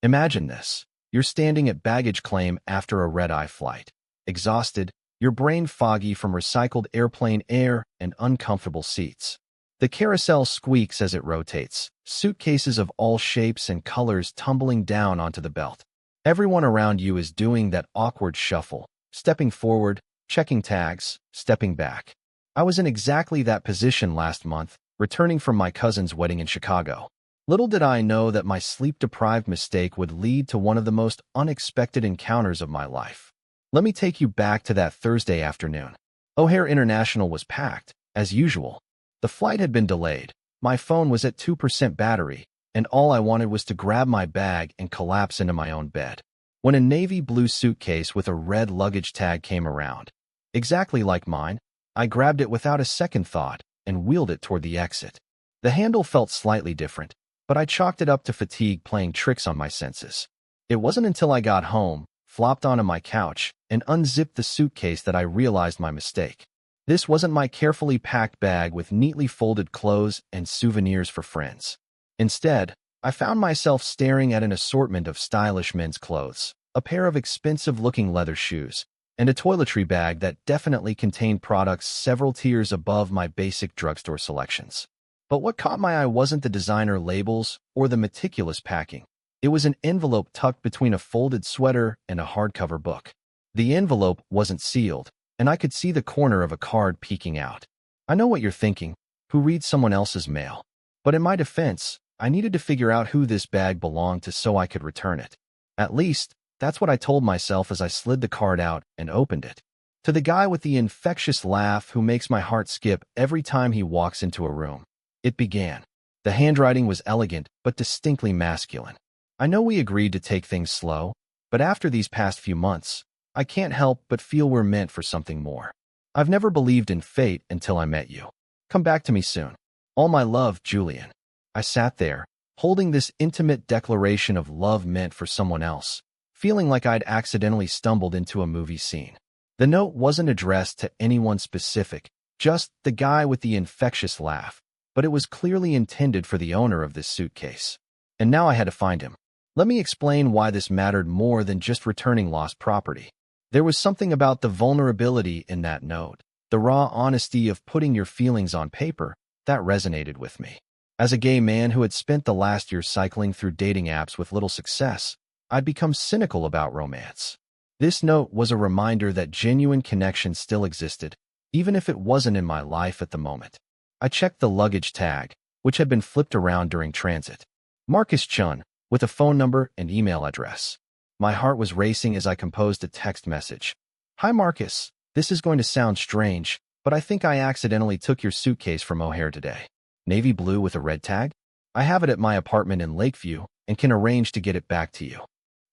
Imagine this. You're standing at baggage claim after a red-eye flight. Exhausted, your brain foggy from recycled airplane air and uncomfortable seats. The carousel squeaks as it rotates, suitcases of all shapes and colors tumbling down onto the belt. Everyone around you is doing that awkward shuffle, stepping forward, checking tags, stepping back. I was in exactly that position last month, returning from my cousin's wedding in Chicago. Little did I know that my sleep-deprived mistake would lead to one of the most unexpected encounters of my life. Let me take you back to that Thursday afternoon. O'Hare International was packed, as usual. The flight had been delayed, my phone was at 2% battery, and all I wanted was to grab my bag and collapse into my own bed. When a navy blue suitcase with a red luggage tag came around, exactly like mine, I grabbed it without a second thought and wheeled it toward the exit. The handle felt slightly different, but I chalked it up to fatigue playing tricks on my senses. It wasn't until I got home, flopped onto my couch, and unzipped the suitcase that I realized my mistake. This wasn't my carefully packed bag with neatly folded clothes and souvenirs for friends. Instead, I found myself staring at an assortment of stylish men's clothes, a pair of expensive-looking leather shoes, and a toiletry bag that definitely contained products several tiers above my basic drugstore selections. But what caught my eye wasn't the designer labels or the meticulous packing. It was an envelope tucked between a folded sweater and a hardcover book. The envelope wasn't sealed, and I could see the corner of a card peeking out. I know what you're thinking, who reads someone else's mail? But in my defense, I needed to figure out who this bag belonged to so I could return it. At least, that's what I told myself as I slid the card out and opened it. To the guy with the infectious laugh who makes my heart skip every time he walks into a room. It began. The handwriting was elegant, but distinctly masculine. I know we agreed to take things slow, but after these past few months, I can't help but feel we're meant for something more. I've never believed in fate until I met you. Come back to me soon. All my love, Julian. I sat there, holding this intimate declaration of love meant for someone else, feeling like I'd accidentally stumbled into a movie scene. The note wasn't addressed to anyone specific, just the guy with the infectious laugh, but it was clearly intended for the owner of this suitcase. And now I had to find him. Let me explain why this mattered more than just returning lost property. There was something about the vulnerability in that note, the raw honesty of putting your feelings on paper, that resonated with me. As a gay man who had spent the last year cycling through dating apps with little success, I'd become cynical about romance. This note was a reminder that genuine connection still existed, even if it wasn't in my life at the moment. I checked the luggage tag, which had been flipped around during transit. Marcus Chun, with a phone number and email address. My heart was racing as I composed a text message. Hi Marcus, this is going to sound strange, but I think I accidentally took your suitcase from O'Hare today. Navy blue with a red tag? I have it at my apartment in Lakeview and can arrange to get it back to you.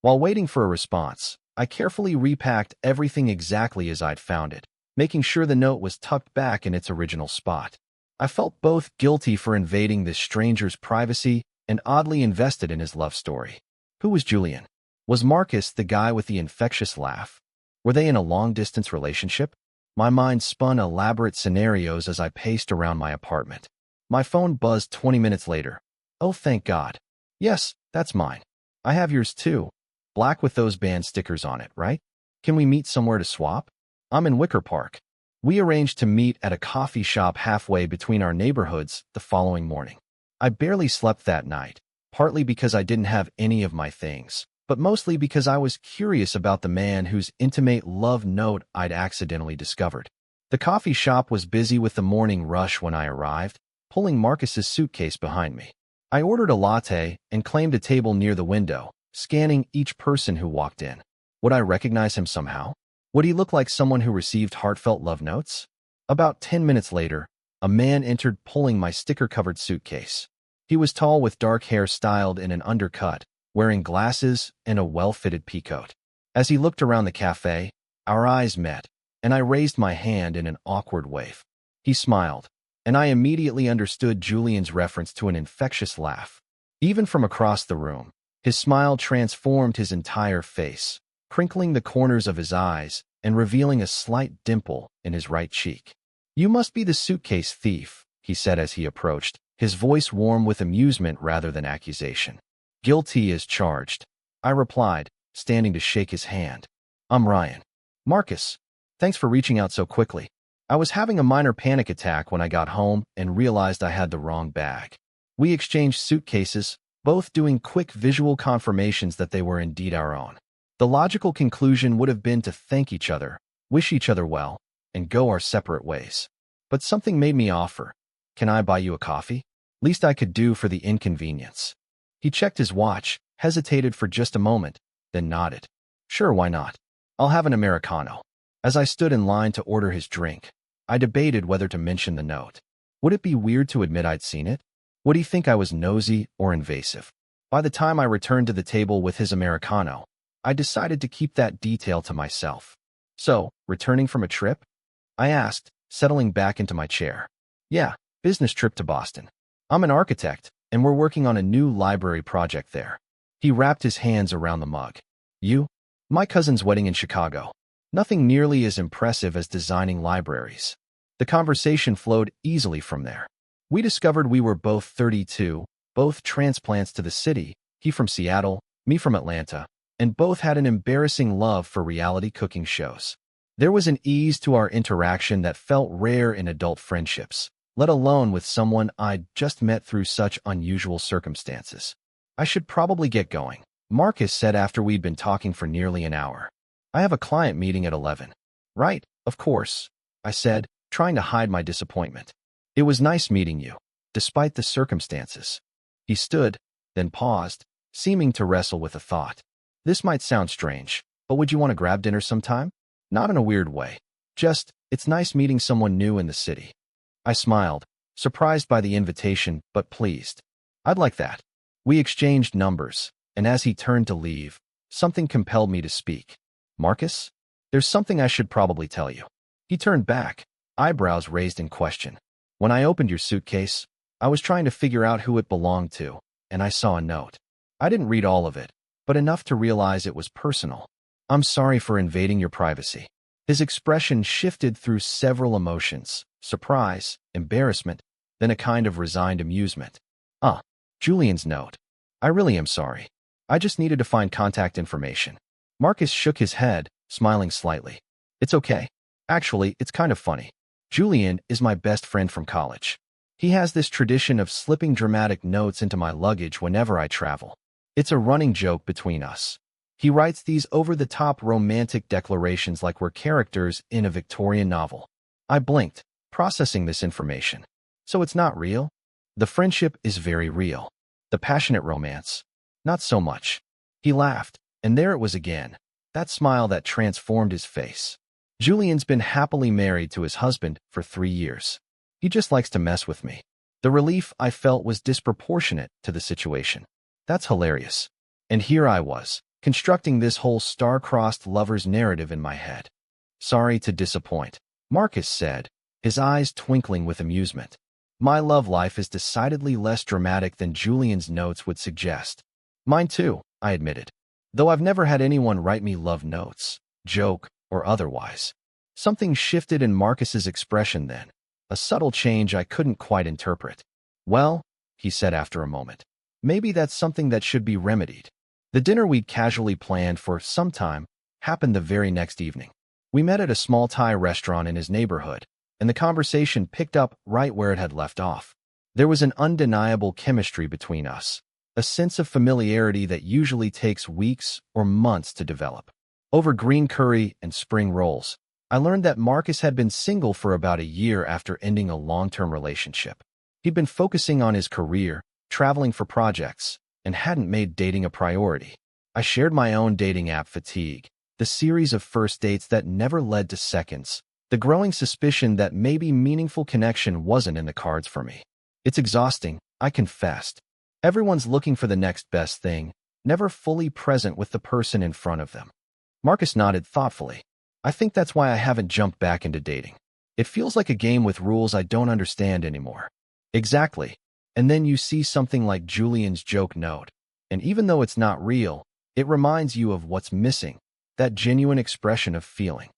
While waiting for a response, I carefully repacked everything exactly as I'd found it, making sure the note was tucked back in its original spot. I felt both guilty for invading this stranger's privacy and oddly invested in his love story. Who was Julian? Was Marcus the guy with the infectious laugh? Were they in a long-distance relationship? My mind spun elaborate scenarios as I paced around my apartment. My phone buzzed 20 minutes later. Oh, thank God. Yes, that's mine. I have yours too. Black with those band stickers on it, right? Can we meet somewhere to swap? I'm in Wicker Park. We arranged to meet at a coffee shop halfway between our neighborhoods the following morning. I barely slept that night, partly because I didn't have any of my things, but mostly because I was curious about the man whose intimate love note I'd accidentally discovered. The coffee shop was busy with the morning rush when I arrived, pulling Marcus's suitcase behind me. I ordered a latte and claimed a table near the window, scanning each person who walked in. Would I recognize him somehow? Would he look like someone who received heartfelt love notes? About 10 minutes later, a man entered pulling my sticker-covered suitcase. He was tall with dark hair styled in an undercut, wearing glasses and a well-fitted peacoat. As he looked around the cafe, our eyes met, and I raised my hand in an awkward wave. He smiled, and I immediately understood Julian's reference to an infectious laugh. Even from across the room, his smile transformed his entire face, crinkling the corners of his eyes and revealing a slight dimple in his right cheek. You must be the suitcase thief, he said as he approached, his voice warm with amusement rather than accusation. Guilty as charged. I replied, standing to shake his hand. I'm Ryan. Marcus, thanks for reaching out so quickly. I was having a minor panic attack when I got home and realized I had the wrong bag. We exchanged suitcases, both doing quick visual confirmations that they were indeed our own. The logical conclusion would have been to thank each other, wish each other well, and go our separate ways. But something made me offer. Can I buy you a coffee? Least I could do for the inconvenience. He checked his watch, hesitated for just a moment, then nodded. Sure, why not? I'll have an Americano. As I stood in line to order his drink, I debated whether to mention the note. Would it be weird to admit I'd seen it? Would he think I was nosy or invasive? By the time I returned to the table with his Americano, I decided to keep that detail to myself. So, returning from a trip? I asked, settling back into my chair. Yeah, business trip to Boston. I'm an architect, and we're working on a new library project there. He wrapped his hands around the mug. You? My cousin's wedding in Chicago. Nothing nearly as impressive as designing libraries. The conversation flowed easily from there. We discovered we were both 32, both transplants to the city, he from Seattle, me from Atlanta, and both had an embarrassing love for reality cooking shows. There was an ease to our interaction that felt rare in adult friendships, let alone with someone I'd just met through such unusual circumstances. I should probably get going, Marcus said after we'd been talking for nearly an hour. I have a client meeting at 11. Right, of course, I said, trying to hide my disappointment. It was nice meeting you, despite the circumstances. He stood, then paused, seeming to wrestle with a thought. This might sound strange, but would you want to grab dinner sometime? Not in a weird way. Just, it's nice meeting someone new in the city. I smiled, surprised by the invitation, but pleased. I'd like that. We exchanged numbers, and as he turned to leave, something compelled me to speak. Marcus? There's something I should probably tell you. He turned back, eyebrows raised in question. When I opened your suitcase, I was trying to figure out who it belonged to, and I saw a note. I didn't read all of it, but enough to realize it was personal. I'm sorry for invading your privacy. His expression shifted through several emotions, surprise, embarrassment, then a kind of resigned amusement. Julian's note. I really am sorry. I just needed to find contact information. Marcus shook his head, smiling slightly. It's okay. Actually, it's kind of funny. Julian is my best friend from college. He has this tradition of slipping dramatic notes into my luggage whenever I travel. It's a running joke between us. He writes these over-the-top romantic declarations like we're characters in a Victorian novel. I blinked, processing this information. So it's not real? The friendship is very real. The passionate romance, not so much. He laughed, and there it was again, that smile that transformed his face. Julian's been happily married to his husband for 3 years. He just likes to mess with me. The relief I felt was disproportionate to the situation. That's hilarious. And here I was, constructing this whole star-crossed lover's narrative in my head. Sorry to disappoint, Marcus said, his eyes twinkling with amusement. My love life is decidedly less dramatic than Julian's notes would suggest. Mine too, I admitted. Though I've never had anyone write me love notes, joke, or otherwise. Something shifted in Marcus's expression then, a subtle change I couldn't quite interpret. Well, he said after a moment, maybe that's something that should be remedied. The dinner we'd casually planned for some time happened the very next evening. We met at a small Thai restaurant in his neighborhood, and the conversation picked up right where it had left off. There was an undeniable chemistry between us, a sense of familiarity that usually takes weeks or months to develop. Over green curry and spring rolls, I learned that Marcus had been single for about a year after ending a long-term relationship. He'd been focusing on his career, traveling for projects, and hadn't made dating a priority. I shared my own dating app fatigue, the series of first dates that never led to seconds, the growing suspicion that maybe meaningful connection wasn't in the cards for me. It's exhausting, I confessed. Everyone's looking for the next best thing, never fully present with the person in front of them. Marcus nodded thoughtfully. I think that's why I haven't jumped back into dating. It feels like a game with rules I don't understand anymore. Exactly. And then you see something like Julian's joke note, and even though it's not real, it reminds you of what's missing, that genuine expression of feeling.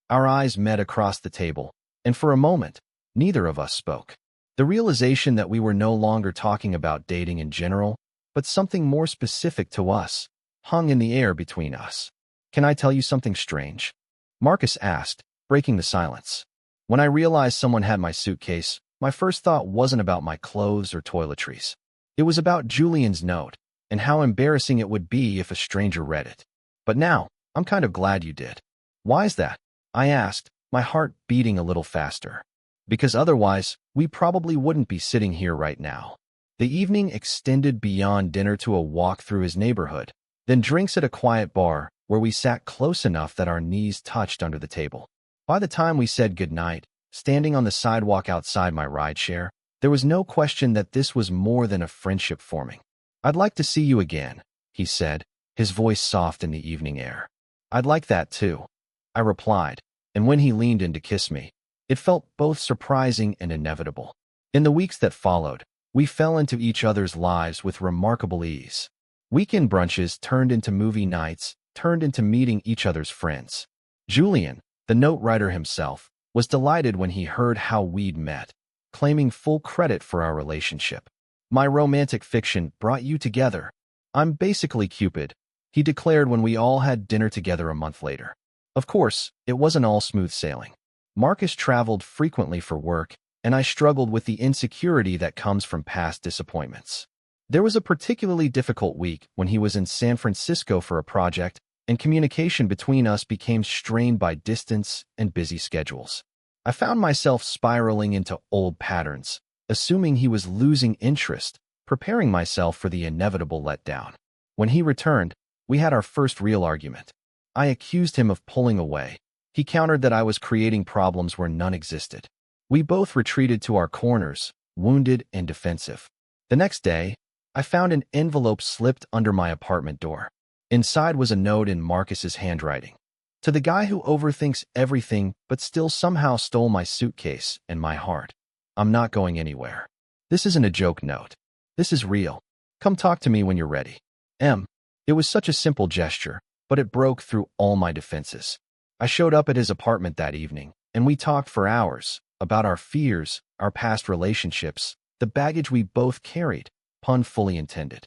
Our eyes met across the table, and for a moment, neither of us spoke. The realization that we were no longer talking about dating in general, but something more specific to us, hung in the air between us. "Can I tell you something strange?" Marcus asked, breaking the silence. When I realized someone had my suitcase, my first thought wasn't about my clothes or toiletries. It was about Julian's note, and how embarrassing it would be if a stranger read it. But now, I'm kind of glad you did. "Why is that?" I asked, my heart beating a little faster. "Because otherwise, we probably wouldn't be sitting here right now." The evening extended beyond dinner to a walk through his neighborhood, then drinks at a quiet bar where we sat close enough that our knees touched under the table. By the time we said goodnight, standing on the sidewalk outside my rideshare, there was no question that this was more than a friendship forming. "I'd like to see you again," he said, his voice soft in the evening air. "I'd like that too," I replied, and when he leaned in to kiss me, it felt both surprising and inevitable. In the weeks that followed, we fell into each other's lives with remarkable ease. Weekend brunches turned into movie nights, turned into meeting each other's friends. Julian, the note writer himself, was delighted when he heard how we'd met, claiming full credit for our relationship. "My romantic fiction brought you together. I'm basically Cupid," he declared when we all had dinner together a month later. Of course, it wasn't all smooth sailing. Marcus traveled frequently for work, and I struggled with the insecurity that comes from past disappointments. There was a particularly difficult week when he was in San Francisco for a project, and communication between us became strained by distance and busy schedules. I found myself spiraling into old patterns, assuming he was losing interest, preparing myself for the inevitable letdown. When he returned, we had our first real argument. I accused him of pulling away. He countered that I was creating problems where none existed. We both retreated to our corners, wounded and defensive. The next day, I found an envelope slipped under my apartment door. Inside was a note in Marcus's handwriting. "To the guy who overthinks everything but still somehow stole my suitcase and my heart. I'm not going anywhere. This isn't a joke note. This is real. Come talk to me when you're ready. M." It was such a simple gesture, but it broke through all my defenses. I showed up at his apartment that evening, and we talked for hours about our fears, our past relationships, the baggage we both carried, pun fully intended.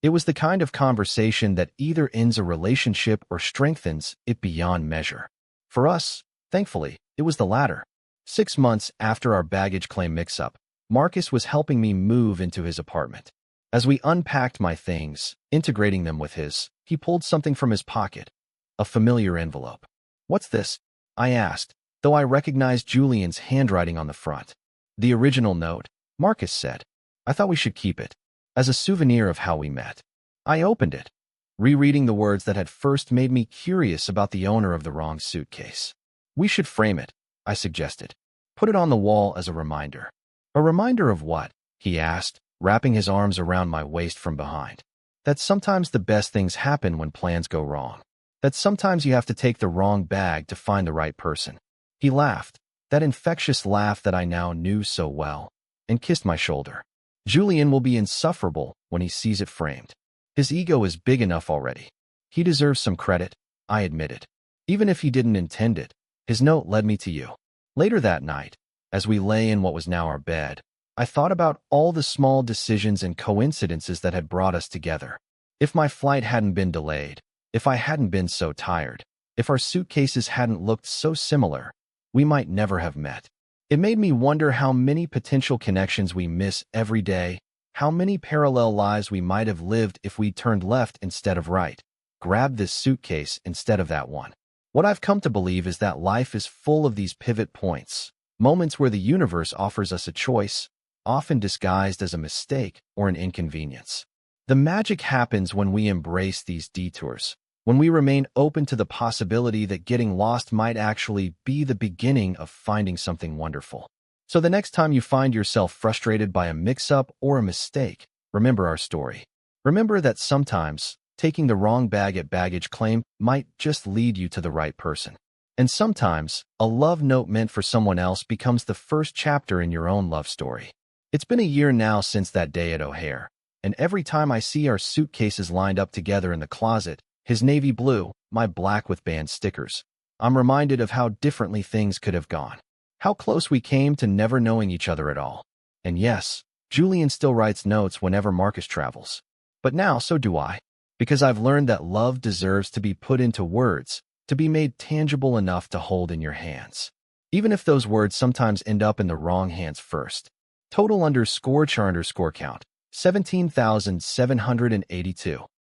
It was the kind of conversation that either ends a relationship or strengthens it beyond measure. For us, thankfully, it was the latter. 6 months after our baggage claim mix-up, Marcus was helping me move into his apartment. As we unpacked my things, integrating them with his, he pulled something from his pocket, a familiar envelope. "What's this?" I asked, though I recognized Julian's handwriting on the front. "The original note," Marcus said. "I thought we should keep it, as a souvenir of how we met." I opened it, rereading the words that had first made me curious about the owner of the wrong suitcase. "We should frame it," I suggested. "Put it on the wall as a reminder." "A reminder of what?" he asked, wrapping his arms around my waist from behind. "That sometimes the best things happen when plans go wrong. That sometimes you have to take the wrong bag to find the right person." He laughed, that infectious laugh that I now knew so well, and kissed my shoulder. "Julian will be insufferable when he sees it framed. His ego is big enough already. He deserves some credit," I admitted. "Even if he didn't intend it, his note led me to you." Later that night, as we lay in what was now our bed, I thought about all the small decisions and coincidences that had brought us together. If my flight hadn't been delayed, if I hadn't been so tired, if our suitcases hadn't looked so similar, we might never have met. It made me wonder how many potential connections we miss every day, how many parallel lives we might have lived if we turned left instead of right, grabbed this suitcase instead of that one. What I've come to believe is that life is full of these pivot points, moments where the universe offers us a choice, often disguised as a mistake or an inconvenience. The magic happens when we embrace these detours, when we remain open to the possibility that getting lost might actually be the beginning of finding something wonderful. So the next time you find yourself frustrated by a mix-up or a mistake, remember our story. Remember that sometimes taking the wrong bag at baggage claim might just lead you to the right person. And sometimes a love note meant for someone else becomes the first chapter in your own love story. It's been a year now since that day at O'Hare, and every time I see our suitcases lined up together in the closet, his navy blue, my black with band stickers, I'm reminded of how differently things could have gone. How close we came to never knowing each other at all. And yes, Julian still writes notes whenever Marcus travels. But now so do I. because I've learned that love deserves to be put into words, to be made tangible enough to hold in your hands. Even if those words sometimes end up in the wrong hands first. Total _char_count, 17,782.